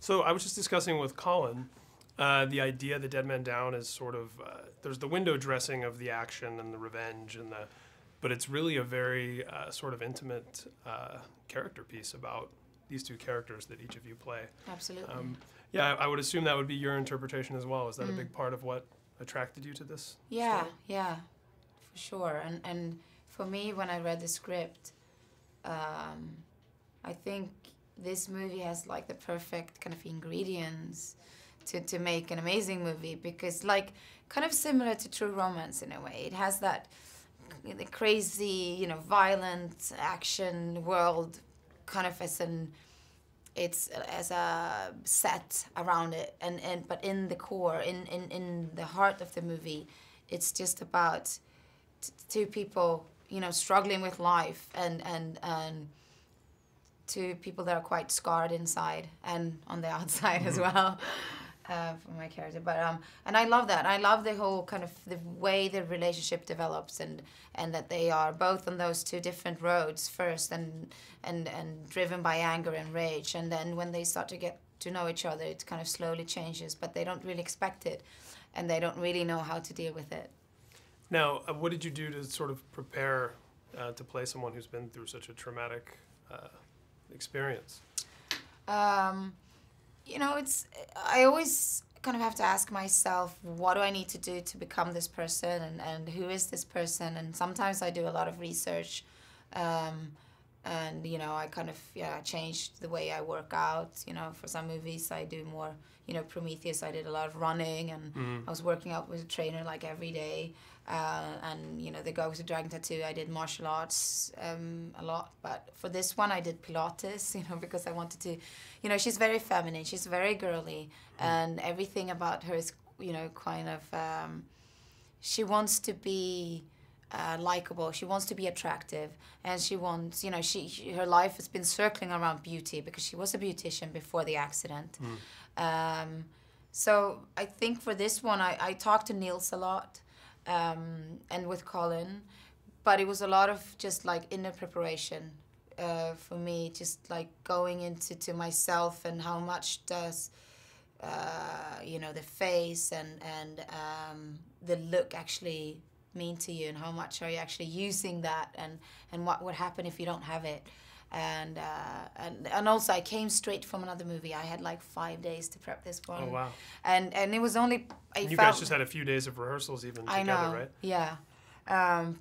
So I was just discussing with Colin the idea that Dead Man Down is sort of, there's the window dressing of the action and the revenge, but it's really a very sort of intimate character piece about these two characters that each of you play. Absolutely. Yeah, I would assume that would be your interpretation as well. Is that a big part of what attracted you to this story? Yeah, for sure. And for me, when I read the script, I think this movie has like the perfect kind of ingredients to make an amazing movie, because like kind of similar to True Romance in a way. It has that the crazy, you know, violent action world kind of as a set around it, but in the core, in the heart of the movie, it's just about two people, you know, struggling with life and two people that are quite scarred inside and on the outside as well. For my character, but and I love that. I love the whole kind of the way the relationship develops, and that they are both on those two different roads first, and driven by anger and rage, and then when they start to get to know each other, it kind of slowly changes, but they don't really expect it, and they don't really know how to deal with it. Now, what did you do to sort of prepare to play someone who's been through such a traumatic experience? You know, I always kind of have to ask myself, what do I need to do to become this person, and who is this person? And sometimes I do a lot of research, and, you know, I kind of, changed the way I work out. You know, for some movies I do more, you know, Prometheus, I did a lot of running, and I was working out with a trainer like every day. And, you know, The Ghost of Dragon Tattoo, I did martial arts a lot. But for this one, I did Pilates, you know, because I wanted to, you know, she's very feminine, she's very girly, and everything about her is, you know, kind of, she wants to be likable, she wants to be attractive, and she wants, you know, her life has been circling around beauty because she was a beautician before the accident. So I think for this one, I talked to Niels a lot. And with Colin, but it was a lot of just like inner preparation for me, just like going into myself, and how much does you know, the face and the look actually mean to you, and how much are you actually using that, and what would happen if you don't have it. And also I came straight from another movie. I had like 5 days to prep this one. Oh wow! And it was only you guys just had a few days of rehearsals even together, I know, right? Yeah,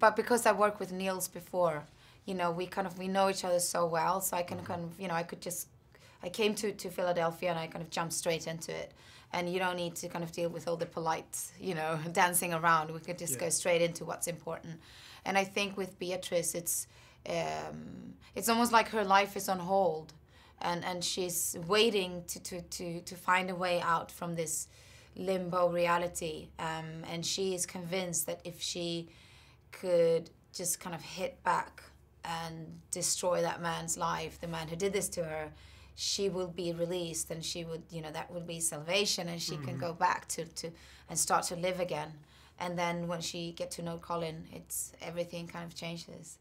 but because I worked with Niels before, you know, we know each other so well. So I can kind of, you know, I came to Philadelphia and I kind of jumped straight into it. And you don't need to kind of deal with all the polite, you know, dancing around. We could just go straight into what's important. And I think with Beatrice, it's almost like her life is on hold, and she's waiting to find a way out from this limbo reality, and she is convinced that if she could just kind of hit back and destroy that man's life, the man who did this to her, she will be released, and she would, you know, that would be salvation, and she can go back to and start to live again. And then when she get to know Colin, everything kind of changes.